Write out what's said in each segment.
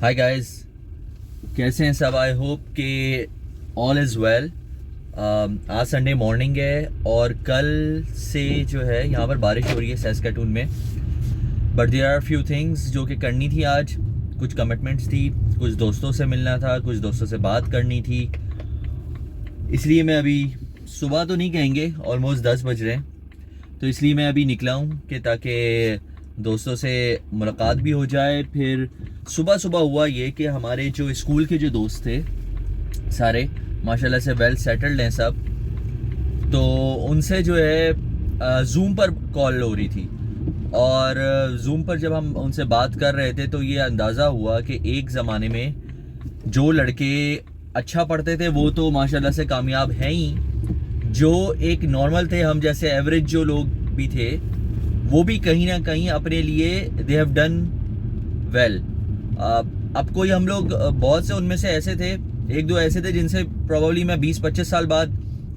Hi guys, कैसे हैं सब। आई होप कि ऑल इज़ वेल। आज संडे मॉर्निंग है और कल से जो है यहाँ पर बारिश हो रही है सैस्कैटून में। But there are few things जो कि करनी थी आज। कुछ कमिटमेंट्स थी, कुछ दोस्तों से मिलना था, कुछ दोस्तों से बात करनी थी। इसलिए मैं अभी सुबह तो नहीं कहेंगे, ऑलमोस्ट 10 बज रहे हैं, तो इसलिए मैं अभी निकला हूँ कि ताकि दोस्तों से मुलाकात भी हो जाए। फिर सुबह सुबह हुआ ये कि हमारे जो स्कूल के जो दोस्त थे सारे माशाल्लाह से वेल सेटल्ड हैं सब, तो उनसे जो है जूम पर कॉल हो रही थी। और जूम पर जब हम उनसे बात कर रहे थे तो ये अंदाज़ा हुआ कि एक ज़माने में जो लड़के अच्छा पढ़ते थे वो तो माशाल्लाह से कामयाब हैं ही, जो एक नॉर्मल थे, हम जैसे एवरेज जो लोग भी थे, वो भी कहीं ना कहीं अपने लिए दे हैव डन वेल। अब कोई हम लोग बहुत से उनमें से ऐसे थे, एक दो ऐसे थे जिनसे प्रॉब्ली मैं 20-25 साल बाद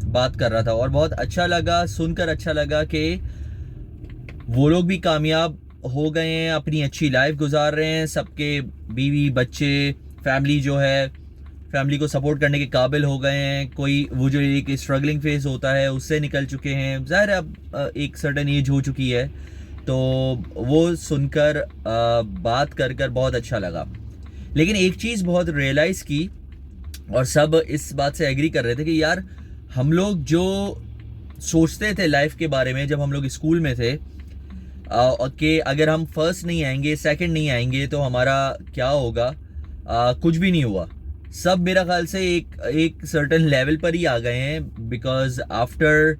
बात कर रहा था और बहुत अच्छा लगा, सुनकर अच्छा लगा कि वो लोग भी कामयाब हो गए हैं, अपनी अच्छी लाइफ गुजार रहे हैं, सबके बीवी बच्चे फैमिली जो है फैमिली को सपोर्ट करने के काबिल हो गए हैं। कोई वो जो एक स्ट्रगलिंग फेज होता है उससे निकल चुके हैं, ज़ाहिर है अब एक सर्टेन एज हो चुकी है, तो वो सुनकर बात कर कर बहुत अच्छा लगा। लेकिन एक चीज़ बहुत रियलाइज़ की और सब इस बात से एग्री कर रहे थे कि यार हम लोग जो सोचते थे लाइफ के बारे में जब हम लोग स्कूल में थे कि अगर हम फर्स्ट नहीं आएंगे, सेकंड नहीं आएंगे तो हमारा क्या होगा, कुछ भी नहीं हुआ। सब मेरा ख्याल से एक सर्टेन लेवल पर ही आ गए हैं, बिकॉज आफ्टर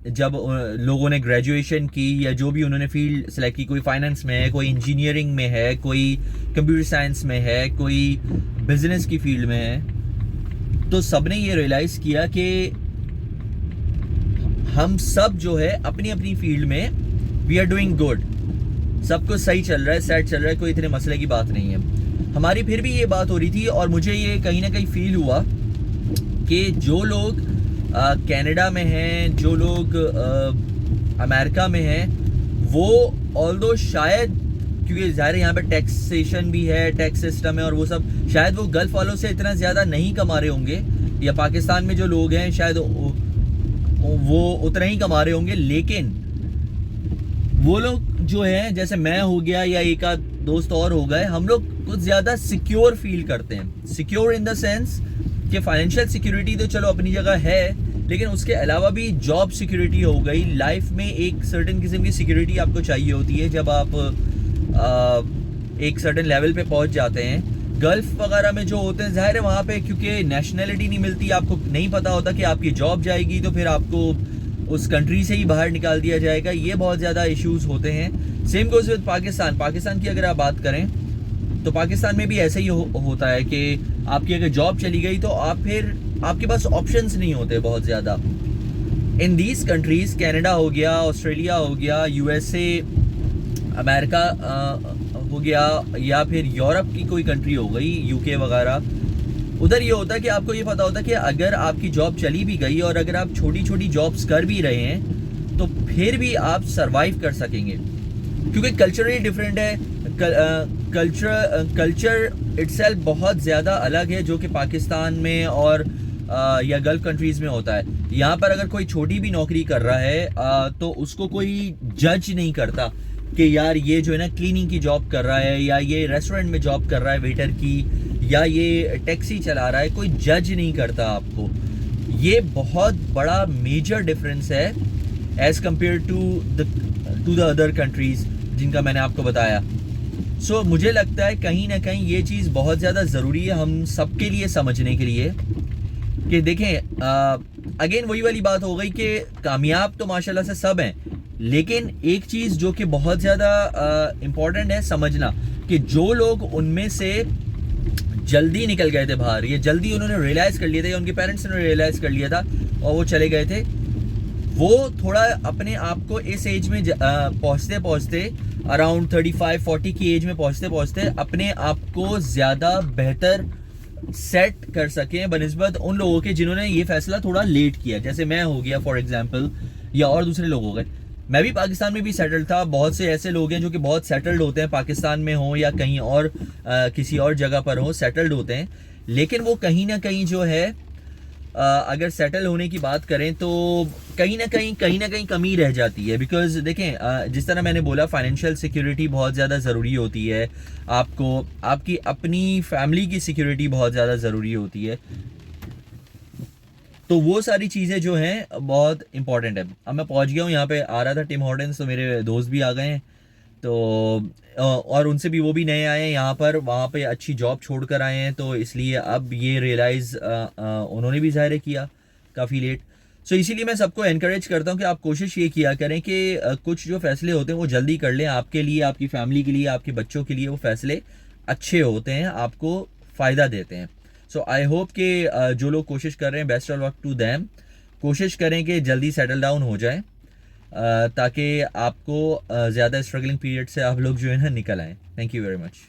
जब लोगों ने ग्रेजुएशन की या जो भी उन्होंने फील्ड सेलेक्ट की, कोई फाइनेंस में है, कोई इंजीनियरिंग में है, कोई कंप्यूटर साइंस में है, कोई बिजनेस की फील्ड में है, तो सब ने ये रियलाइज़ किया कि हम सब जो है अपनी अपनी फील्ड में वी आर डूइंग गुड, सब कुछ सही चल रहा है, सेट चल रहा है, कोई इतने मसले की बात नहीं है। हमारी फिर भी ये बात हो रही थी और मुझे ये कहीं ना कहीं फील हुआ कि जो लोग कनाडा में हैं, जो लोग अमेरिका में हैं, वो ऑल्दो शायद, क्योंकि ज़ाहिर है यहाँ पे टैक्सेशन भी है, टैक्स सिस्टम है और वो सब, शायद वो गल्फ वालों से इतना ज़्यादा नहीं कमा रहे होंगे, या पाकिस्तान में जो लोग हैं शायद वो उतना ही कमा रहे होंगे, लेकिन वो लोग जो है जैसे मैं हो गया या एक आध दोस्त और हो गए, हम लोग कुछ ज़्यादा सिक्योर फील करते हैं। सिक्योर इन द सेंस कि फाइनेंशियल सिक्योरिटी तो चलो अपनी जगह है, लेकिन उसके अलावा भी जॉब सिक्योरिटी हो गई। लाइफ में एक सर्टेन किस्म की सिक्योरिटी आपको चाहिए होती है जब आप एक सर्टेन लेवल पे पहुंच जाते हैं। गल्फ वगैरह में जो होते हैं, जाहिर है वहाँ पे क्योंकि नेशनैलिटी नहीं मिलती, आपको नहीं पता होता कि आपकी जॉब जाएगी तो फिर आपको उस कंट्री से ही बाहर निकाल दिया जाएगा, ये बहुत ज़्यादा इश्यूज होते हैं। सेम गोज़ विद पाकिस्तान की अगर आप बात करें तो पाकिस्तान में भी ऐसे ही होता है कि आपकी अगर जॉब चली गई तो आप फिर आपके पास ऑप्शंस नहीं होते बहुत ज़्यादा। इन दीज कंट्रीज़, कनाडा हो गया, ऑस्ट्रेलिया हो गया, यूएसए, अमेरिका हो गया, या फिर यूरोप की कोई कंट्री हो गई, यूके वगैरह, उधर ये होता है कि आपको ये पता होता है कि अगर आपकी जॉब चली भी गई और अगर आप छोटी छोटी जॉब्स कर भी रहे हैं तो फिर भी आप सरवाइव कर सकेंगे, क्योंकि कल्चरली डिफरेंट है। कल्चर इटसेल्फ बहुत ज़्यादा अलग है जो कि पाकिस्तान में और या गल्फ कंट्रीज़ में होता है। यहाँ पर अगर कोई छोटी भी नौकरी कर रहा है तो उसको कोई जज नहीं करता कि यार ये जो है ना क्लीनिंग की जॉब कर रहा है, या ये रेस्टोरेंट में जॉब कर रहा है वेटर की, या ये टैक्सी चला रहा है, कोई जज नहीं करता आपको। ये बहुत बड़ा मेजर डिफरेंस है as compare to the other countries जिनका मैंने आपको बताया। सो मुझे लगता है कहीं ना कहीं ये चीज़ बहुत ज़्यादा ज़रूरी है हम सबके लिए समझने के लिए कि देखें, अगेन वही वाली बात हो गई कि कामयाब तो माशाल्लाह से सब हैं, लेकिन एक चीज़ जो कि बहुत ज़्यादा इम्पॉर्टेंट है समझना कि जो लोग उनमें से जल्दी निकल गए थे बाहर, ये जल्दी उन्होंने रियलाइज़ कर लिया था या उनके पेरेंट्स ने रियलाइज़ कर लिया था और वो चले गए थे, वो थोड़ा अपने आप को इस एज में पहुँचते पहुँचते अराउंड 35-40 की एज में पहुँचते पहुँचते अपने आप को ज़्यादा बेहतर सेट कर सकें बनिस्बत उन लोगों के जिन्होंने ये फैसला थोड़ा लेट किया, जैसे मैं हो गया फॉर एग्जांपल, या और दूसरे लोग हो गए। मैं भी पाकिस्तान में भी सेटल्ड था। बहुत से ऐसे लोग हैं जो कि बहुत सेटल्ड होते हैं, पाकिस्तान में हो या कहीं और किसी और जगह पर हो, सेटल्ड होते हैं, लेकिन वो कहीं ना कहीं जो है अगर सेटल होने की बात करें तो कहीं ना कहीं कमी रह जाती है। बिकॉज देखें, जिस तरह मैंने बोला, फाइनेंशियल सिक्योरिटी बहुत ज़्यादा ज़रूरी होती है आपको, आपकी अपनी फैमिली की सिक्योरिटी बहुत ज़्यादा ज़रूरी होती है। तो वो सारी चीज़ें जो हैं बहुत इंपॉर्टेंट है। अब मैं पहुंच गया हूँ, यहाँ पे आ रहा था टिम हॉर्टन्स, तो मेरे दोस्त भी आ गए हैं, तो और उनसे भी, वो भी नए आए हैं यहाँ पर, वहाँ पे अच्छी जॉब छोड़ कर आए हैं, तो इसलिए अब ये रियलाइज़ उन्होंने भी ज़ाहिर किया काफ़ी लेट। सो इसीलिए मैं सबको एनकरेज करता हूँ कि आप कोशिश ये किया करें कि कुछ जो फैसले होते हैं वो जल्दी कर लें, आपके लिए, आपकी फैमिली के लिए, आपके बच्चों के लिए वो फैसले अच्छे होते हैं, आपको फ़ायदा देते हैं। सो आई होप कि जो लोग कोशिश कर रहे हैं, best of luck to them. कोशिश करें कि जल्दी सेटल डाउन हो जाए, ताकि आपको ज़्यादा स्ट्रगलिंग पीरियड से आप लोग जो है ना निकल आएँ। Thank you very much.